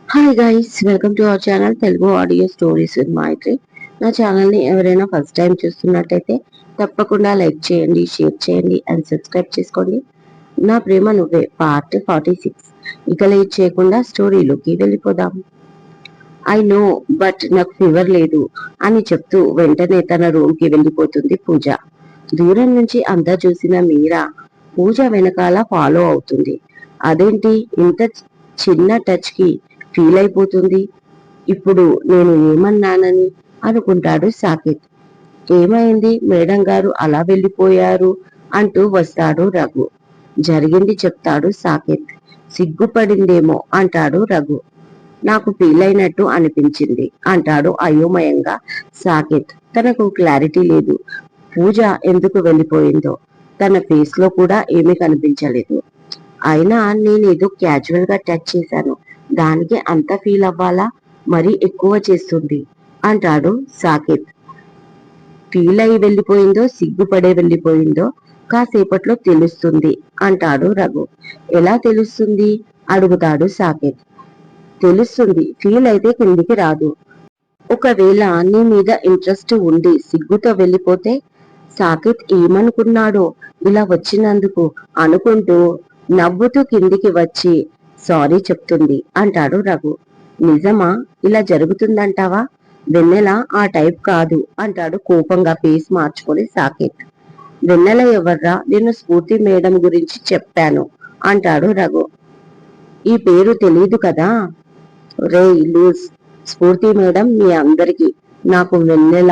Hi guys, welcome to our channel Telugu audio stories with Maithri. నా ఛానల్ని ఎవరైనా ఫస్ట్ టైం చూస్తున్నట్టయితే తప్పకుండా లైక్ చేయండి, షేర్ చేయండి అండ్ సబ్స్క్రైబ్ చేసుకోండి. నా ప్రేమ నువ్వే పార్ట్ 46. ఇక లేట్ చేయకుండా స్టోరీలోకి వెళ్ళిపోదాం. ఐ నో, బట్ నాకు ఫీవర్ లేదు అని చెప్తూ వెంటనే తన రూమ్కి వెళ్ళిపోతుంది పూజ. దూరం నుంచి అంతా చూసిన మీరా పూజ వెనకాల ఫాలో అవుతుంది. అదేంటి ఇంత చిన్న టచ్ కి ఫీల్ అయిపోతుంది? ఇప్పుడు నేను ఏమన్నానని అనుకుంటాడు సాకేత్. ఏమైంది మేడం గారు అలా వెళ్ళిపోయారు అంటూ వస్తాడు రఘు. జరిగింది చెప్తాడు సాకేత్. సిగ్గుపడిందేమో అంటాడు రఘు. నాకు ఫీల్ అయినట్టు అనిపించింది అంటాడు అయోమయంగా సాకేత్. తనకు క్లారిటీ లేదు. పూజ ఎందుకు వెళ్ళిపోయిందో తన ఫేస్ లో కూడా ఏమీ కనిపించలేదు. అయినా నేనేదో క్యాజువల్ గా టచ్ చేశాను, దానికి అంత ఫీల్ అవ్వాలా? మరీ ఎక్కువ చేస్తుంది అంటాడు సాకేత్. ఫీల్ అయి వెళ్ళిపోయిందో సిగ్గుపడే వెళ్ళిపోయిందో కాసేపట్లో తెలుస్తుంది అంటాడు రఘు. ఎలా తెలుస్తుంది అడుగుతాడు సాకేత్. తెలుస్తుంది, ఫీల్ అయితే కిందికి రాదు. ఒకవేళ నీ మీద ఇంట్రెస్ట్ ఉండి సిగ్గుతో వెళ్ళిపోతే సాకేత్ ఏమనుకున్నాడో ఇలా వచ్చినందుకు అనుకుంటూ నవ్వుతూ కిందికి వచ్చి సారీ చెప్తుంది అంటాడు రఘు. నిజమా? ఇలా జరుగుతుందంటావా? వెన్నెల ఆ టైప్ కాదు అంటాడు కోపంగా ఫేస్ మార్చుకొని సాకేత్. వెన్నెల ఎవర్రా? నేను స్ఫూర్తి మేడం గురించి చెప్పాను అంటాడు రఘు. ఈ పేరు తెలీదు కదా? రే లూజ్, స్ఫూర్తి మేడం మీ అందరికి, నాకు వెన్నెల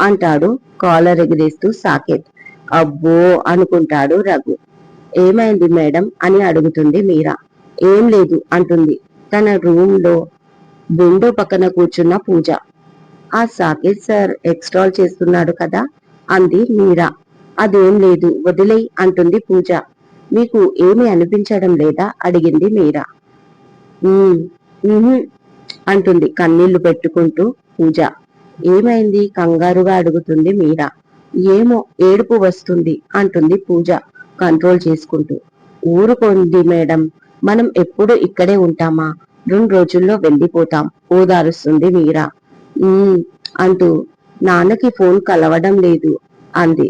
అంటాడు కాలర్ ఎగిరేస్తూ సాకేత్. అబ్బో అనుకుంటాడు రఘు. ఏమైంది మేడం అని అడుగుతుంది మీరా. ఏం లేదు అంటుంది తన రూమ్ లో విండో పక్కన కూర్చున్న పూజ. ఆ సాకేత్ సార్ ఎక్స్ట్రాల్ చేస్తున్నాడు కదా అంది మీరా. అదేం లేదు వదిలేయ్ అంటుంది పూజ. మీకు ఏమి అనిపించడం లేదా అడిగింది మీరా. అంటుంది కన్నీళ్లు పెట్టుకుంటూ పూజ. ఏమైంది కంగారుగా అడుగుతుంది మీరా. ఏమో ఏడుపు వస్తుంది అంటుంది పూజ కంట్రోల్ చేసుకుంటూ. ఊరుకోండి మేడం, మనం ఎప్పుడు ఇక్కడే ఉంటామా? 2 రోజుల్లో వెళ్ళిపోతాం ఓదారుస్తుంది మీరా. అంటూ నాన్నకి ఫోన్ కలవడం లేదు అంది.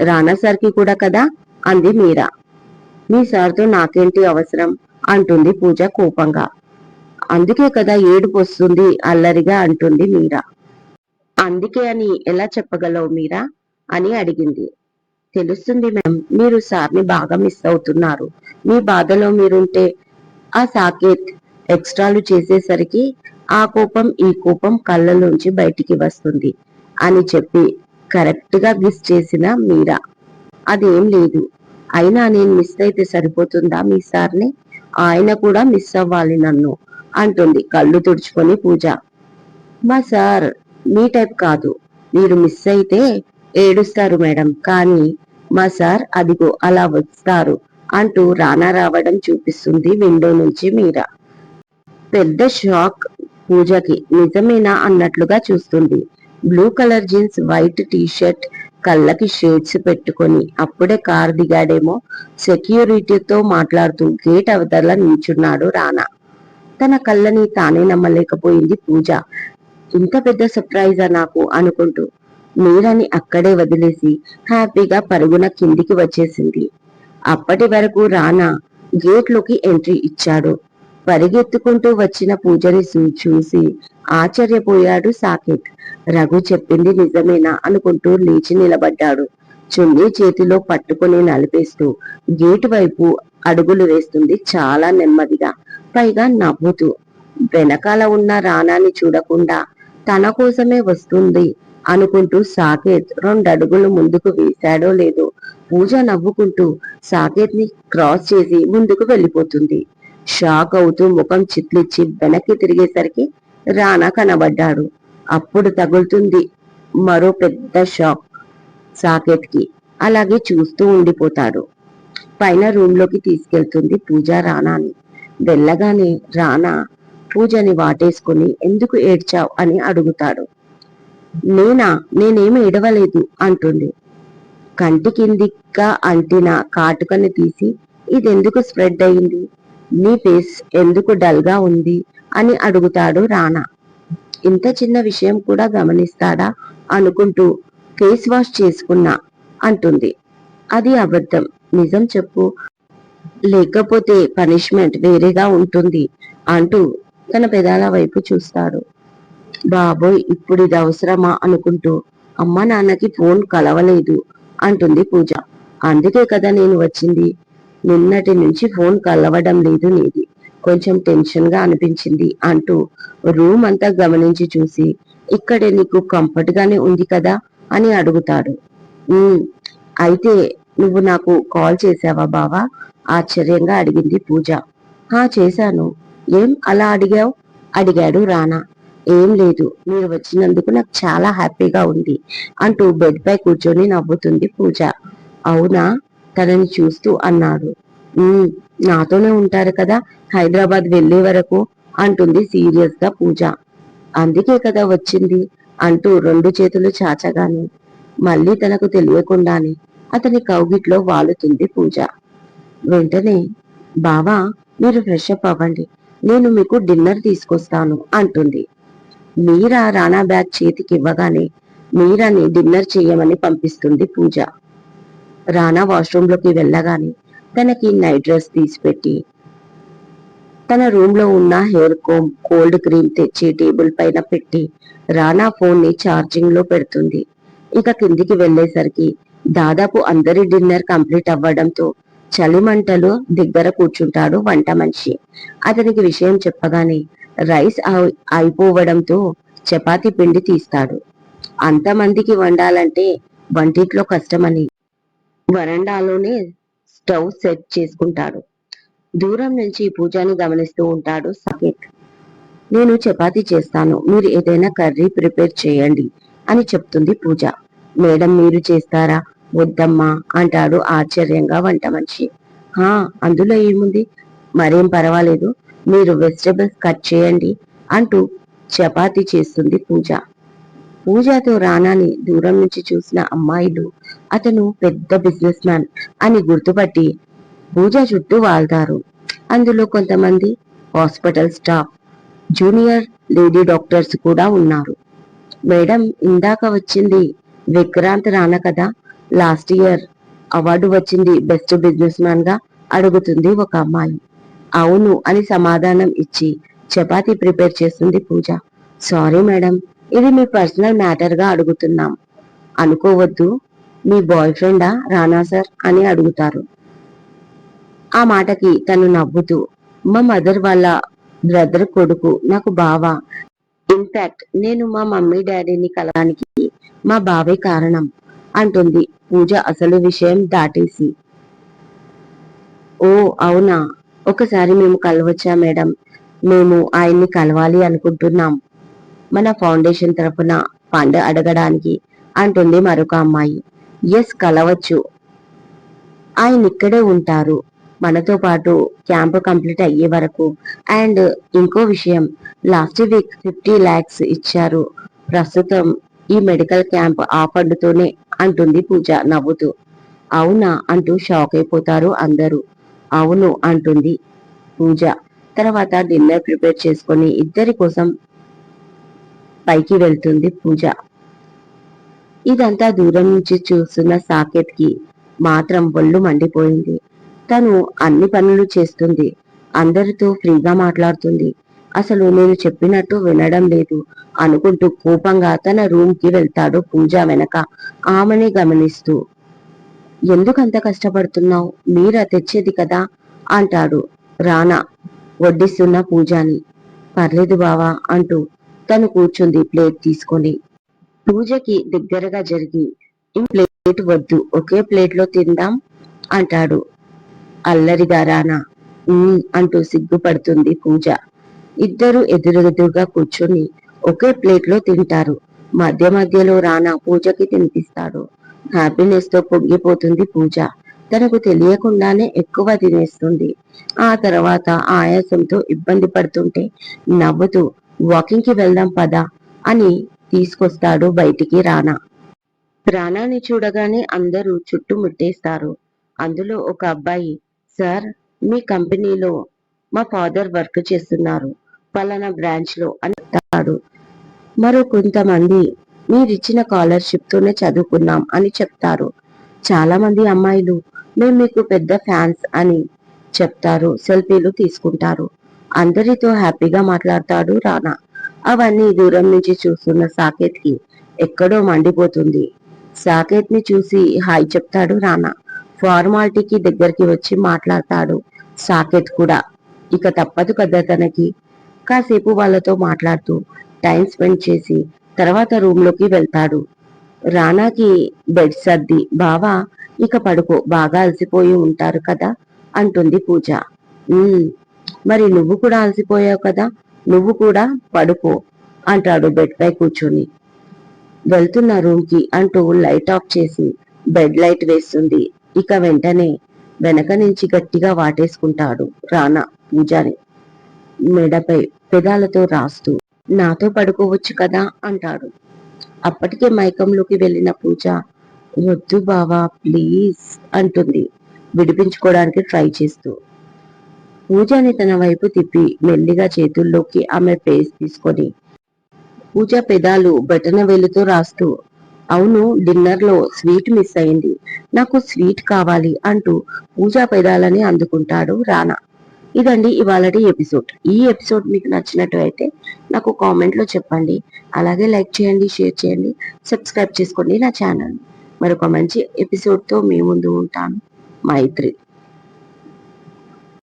రానా సార్కి కూడా కదా అంది మీరా. మీ సార్తో నాకేంటి అవసరం అంటుంది పూజ కోపంగా. అందుకే కదా ఏడుపు వస్తుంది అల్లరిగా అంటుంది మీరా. అందుకే అని ఎలా చెప్పగలవు మీరా అని అడిగింది. తెలుస్తుంది మ్యామ్, మీరు సార్ని బాగా మిస్ అవుతున్నారు. మీ బాధలో మీరుంటే ఆ సాకేత్ ఎక్స్ట్రాలు చేసేసరికి ఆ కోపం ఈ కోపం కళ్ళలోంచి బయటికి వస్తుంది అని చెప్పి కరెక్ట్ గా మిస్ చేసిన మీరా. అదేం లేదు, అయినా నేను మిస్ అయితే సరిపోతుందా మీ సార్ని? ఆయన కూడా మిస్ అవ్వాలి నన్ను అంటుంది కళ్ళు తుడుచుకొని పూజ. మా సార్ మీ టైప్ కాదు. మీరు మిస్ అయితే ఏడుస్తారు మేడం, కానీ మా సార్ అదిగో అలా వస్తారు అంటూ రానా రావడం చూపిస్తుంది విండో నుంచి మీరా. పెద్ద షాక్ పూజకి. నిజమేనా అన్నట్లుగా చూస్తుంది. Blue colour jeans, white t shirt, కళ్ళకి షేడ్స్ పెట్టుకొని అప్పుడే కార్ దిగాడేమో. సెక్యూరిటీతో మాట్లాడుతూ గేట్ అవతల నిల్చున్నాడు రానా. తన కళ్ళని తానే నమ్మలేకపోయింది పూజ. ఇంత పెద్ద సర్ప్రైజా నాకు అనుకుంటూ మీరాని అక్కడే వదిలేసి హ్యాపీగా పరుగున కిందికి వచ్చేసింది. అప్పటి వరకు రానా గేట్ లోకి ఎంట్రీ ఇచ్చాడు. పరిగెత్తుకుంటూ వచ్చిన పూజని చూసి ఆశ్చర్యపోయాడు సాకేత్. రఘు చెప్పింది నిజమేనా అనుకుంటూ లేచి నిలబడ్డాడు. చున్నీ చేతిలో పట్టుకుని నలిపేస్తూ గేటు వైపు అడుగులు వేస్తుంది చాలా నెమ్మదిగా, పైగా నవ్వుతూ. వెనకాల ఉన్న రానాని చూడకుండా తన కోసమే వస్తుంది అనుకుంటూ సాకేత్ 2 అడుగులు ముందుకు వేశాడో లేదో పూజ నవ్వుకుంటూ సాకేత్ ని క్రాస్ చేసి ముందుకు వెళ్ళిపోతుంది. షాక్ అవుతూ ముఖం చిట్లిచ్చి వెనక్కి తిరిగేసరికి రానా కనబడ్డాడు. అప్పుడు తగులుతుంది మరో పెద్ద షాక్ సాకేత్ కి. అలాగే చూస్తూ ఉండిపోతాడు. పైన రూమ్ లోకి తీసుకెళ్తుంది పూజ రానాని. వెళ్ళగానే రానా పూజని వాటేసుకుని ఎందుకు ఏడ్చావు అని అడుగుతాడు. నేనేమి ఏడవలేదు అంటుంది. కంటి కిందిగా అంటిన కాటుకని తీసి ఇదెందుకు స్ప్రెడ్ అయింది? నీ ఫేస్ ఎందుకు డల్ గా ఉంది అని అడుగుతాడు రానా. ఇంత చిన్న విషయం కూడా గమనిస్తాడా అనుకుంటూ ఫేస్ వాష్ చేసుకున్నా అంటుంది. అది అబద్ధం, నిజం చెప్పు, లేకపోతే పనిష్మెంట్ వేరేగా ఉంటుంది అంటూ తన పెదాల వైపు చూస్తాడు. బాబోయ్, ఇప్పుడు ఇది అవసరమా అనుకుంటూ అమ్మ నాన్నకి ఫోన్ కలవలేదు అంటుంది పూజ. అందుకే కదా నేను వచ్చింది. నిన్నటి నుంచి ఫోన్ కలవడం లేదు నీది, కొంచెం టెన్షన్ గా అనిపించింది అంటూ రూమ్ అంతా గమనించి చూసి ఇక్కడే నీకు కంఫర్ట్ గానే ఉంది కదా అని అడుగుతాడు. "ఉమ్, అయితే నువ్వు నాకు కాల్ చేసావా బావా?" ఆశ్చర్యంగా అడిగింది పూజ. చేశాను. ఏం అలా అడిగావు అడిగాడు రానా. ఏం లేదు, మీరు వచ్చినందుకు నాకు చాలా హ్యాపీగా ఉంది అంటూ బెడ్ పై కూర్చొని నవ్వుతుంది పూజ. అవునా, తనని చూస్తూ అన్నాడు. "ఉమ్, నాతోనే ఉంటారు కదా హైదరాబాద్ వెళ్లే వరకు" అంటుంది సీరియస్ గా పూజ. అందుకే కదా వచ్చింది అంటూ రెండు చేతులు చాచగానే మళ్ళీ తనకు తెలియకుండానే అతని కౌగిట్లో వాలుతుంది పూజ. వెంటనే, బావా, మీరు ఫ్రెష్ అప్ అవ్వండి, నేను మీకు డిన్నర్ తీసుకొస్తాను అంటుంది. మీరా రానా బ్యాగ్ చేతికి ఇవ్వగానే మీరాని డిన్నర్ చేయమని పంపిస్తుంది పూజ. రానా వాష్రూమ్ లోకి వెళ్ళగానే తనకి నైట్ డ్రెస్ తీసిపెట్టి తన రూమ్ లో ఉన్న హెయిర్ కోమ్, కోల్డ్ క్రీమ్ తెచ్చి టేబుల్ పైన పెట్టి రానా ఫోన్ ని ఛార్జింగ్ లో పెడుతుంది. ఇక కిందికి వెళ్లేసరికి దాదాపు అందరి డిన్నర్ కంప్లీట్ అవ్వడంతో చలిమంటలు దగ్గర కూర్చుంటాడు వంట మనిషి. అతనికి విషయం చెప్పగానే రైస్ అయిపోవడంతో చపాతీ పిండి తీస్తాడు. అంతమందికి వండాలంటే వంటింట్లో కష్టమని వరండాలోనే స్టవ్ సెట్ చేసుకుంటాడు. దూరం నుంచి పూజని గమనిస్తూ ఉంటాడు సాకేత్. నేను చపాతీ చేస్తాను, మీరు ఏదైనా కర్రీ ప్రిపేర్ చేయండి అని చెప్తుంది పూజ. మేడం మీరు చేస్తారా? వద్దమ్మా అంటాడు ఆశ్చర్యంగా వంట మనిషి. హా, అందులో ఏముంది, మరేం పర్వాలేదు, మీరు వెజిటబుల్స్ కట్ చేయండి అంటూ చపాతీ చేస్తుంది పూజ. పూజతో రానాని దూరం నుంచి చూసిన అమ్మాయిలు అతను పెద్ద బిజినెస్ మ్యాన్ అని గుర్తుపట్టి పూజ చుట్టూ వాళ్తారు. అందులో కొంతమంది hospital staff, junior lady doctors కూడా ఉన్నారు. మేడం, ఇందాక వచ్చింది విక్రాంత్ రానా కదా, లాస్ట్ ఇయర్ అవార్డు వచ్చింది బెస్ట్ బిజినెస్ మ్యాన్ గా అడుగుతుంది ఒక అమ్మాయి. అవును అని సమాధానం ఇచ్చి చపాతీ ప్రిపేర్ చేస్తుంది పూజ. సారీ మేడం, ఇది మీ పర్సనల్ మ్యాటర్ గా అడుగుతున్నాం అనుకోవద్దు, మీ బాయ్ ఫ్రెండా రానా సార్ అని అడుగుతారు. ఆ మాటకి తను నవ్వుతూ, మా మదర్ వాళ్ళ బ్రదర్ కొడుకు, నాకు బావ. ఇన్ఫాక్ట్ నేను మా మమ్మీ డాడీని కలవడానికి మా బావే కారణం అంటుంది పూజ అసలు విషయం దాటేసి. ఓ అవునా, ఒకసారి మేము కలవచ్చా మేడం, మేము ఆయన్ని కలవాలి అనుకుంటున్నాం మన ఫౌండేషన్ తరఫున ఫండ్ అడగడానికి అంటుంది మరొక అమ్మాయి. ఎస్, కలవచ్చు, ఆయన ఇక్కడే ఉంటారు మనతో పాటు క్యాంపు కంప్లీట్ అయ్యే వరకు. అండ్ ఇంకో విషయం, లాస్ట్ వీక్ 50 lakhs ఇచ్చారు ప్రస్తుతం ఈ మెడికల్ క్యాంప్ ఆ ఫండ్తోనే అంటుంది పూజ నవ్వుతూ. అవునా అంటూ షాక్ అయిపోతారు అందరూ. అవును అంటుంది పూజ. తర్వాత డిన్నర్ ప్రిపేర్ చేసుకొని ఇద్దరి కోసం పైకి వెళ్తుంది పూజ. ఇదంతా దూరం నుంచి చూస్తున్న సాకేత్ కి మాత్రం ఒళ్ళు మండిపోయింది. తను అన్ని పనులు చేస్తుంది, అందరితో ఫ్రీగా మాట్లాడుతుంది, అసలు నేను చెప్పినట్టు వినడం లేదు అనుకుంటూ కోపంగా తన రూమ్ కి వెళ్తాడు పూజ వెనక ఆమెని గమనిస్తూ. ఎందుకంత కష్టపడుతున్నావు, మీరా తెచ్చేది కదా అంటాడు రానా వడ్డిస్తున్న పూజని. పర్లేదు బావా అంటూ తను కూర్చుంది ప్లేట్ తీసుకొని. పూజకి దగ్గరగా జరిగి, ఈ ప్లేట్ వద్దు, ఒకే ప్లేట్ లో తిందాం అంటాడు అల్లరిగా రానా. అంటూ సిగ్గుపడుతుంది పూజ. ఇద్దరు ఎదురెదురుగా కూర్చొని ఒకే ప్లేట్ లో తింటారు. మధ్య మధ్యలో రానా పూజకి తినిపిస్తాడు. హ్యాపీనెస్ తో పొంగిపోతుంది పూజ. తనకు తెలియకుండానే ఎక్కువ తినేస్తుంది. ఆ తర్వాత ఆయాసంతో ఇబ్బంది పడుతుంటే నవ్వుతూ వాకింగ్ కి వెళ్దాం పదా అని తీసుకొస్తాడు బయటికి రానా. రానాని చూడగానే అందరూ చుట్టుముట్టేస్తారు. అందులో ఒక అబ్బాయి, సార్, మీ కంపెనీలో మా ఫాదర్ వర్క్ చేస్తున్నారు పలానా బ్రాంచ్ లో అని చెప్తాడు. మరో కొంతమంది మీరిచ్చిన స్కాలర్షిప్ తోనే చదువుకున్నాం అని చెప్తారు. చాలా మంది అమ్మాయిలు మేము మీకు పెద్ద ఫ్యాన్స్ అని చెప్తారు, సెల్ఫీలు తీసుకుంటారు. అందరితో హ్యాపీగా మాట్లాడతాడు రానా. అవన్నీ దూరం నుంచి చూస్తున్న సాకేత్ కి ఎక్కడో మండిపోతుంది. సాకేత్ ని చూసి హాయ్ చెప్తాడు రానా. ఫార్మాలిటీకి దగ్గరికి వచ్చి మాట్లాడతాడు సాకేత్ కూడా. ఇక తప్పదు కదా తనకి. కాసేపు వాళ్ళతో మాట్లాడుతూ టైం స్పెండ్ చేసి తర్వాత రూమ్ లోకి వెళ్తాడు. రానాకి బెడ్ సర్ది బావా ఇక పడుకో, బాగా అలసిపోయి ఉంటారు కదా అంటుంది పూజ. "ఉమ్, మరి నువ్వు కూడా అలసిపోయావు కదా, నువ్వు కూడా పడుకో" అంటాడు బెడ్ పై కూర్చొని. వెళ్తున్న రూమ్ కి అంటూ లైట్ ఆఫ్ చేసి బెడ్ లైట్ వేస్తుంది. ఇక వెంటనే వెనక నుంచి గట్టిగా వాటేసుకుంటాడు రానా పూజని మెడపై పెదాలతో రాస్తూ. నాతో పడుకోవచ్చు కదా అంటాడు. అప్పటికే మైకంలోకి వెళ్ళిన పూజ వద్దు బావా ప్లీజ్ అంటుంది విడిపించుకోవడానికి ట్రై చేస్తూ. పూజని తన వైపు తిప్పి మెల్లిగా చేతుల్లోకి ఆమె ఫేస్ తీసుకొని పూజ పెదాలు బటన వేలుతో రాస్తూ, అవును డిన్నర్ లో స్వీట్ మిస్ అయింది, నాకు స్వీట్ కావాలి అంటూ పూజా పెదాలని అందుకుంటాడు రానా. ఇదండి ఇవాళటి ఎపిసోడ్. ఈ ఎపిసోడ్ మీకు నచ్చినట్టు అయితే నాకు కామెంట్ లో చెప్పండి. అలాగే లైక్ చేయండి, షేర్ చేయండి, సబ్స్క్రైబ్ చేసుకోండి నా ఛానల్. మరొక మంచి ఎపిసోడ్ తో మీ ముందు ఉంటాను. మైత్రి.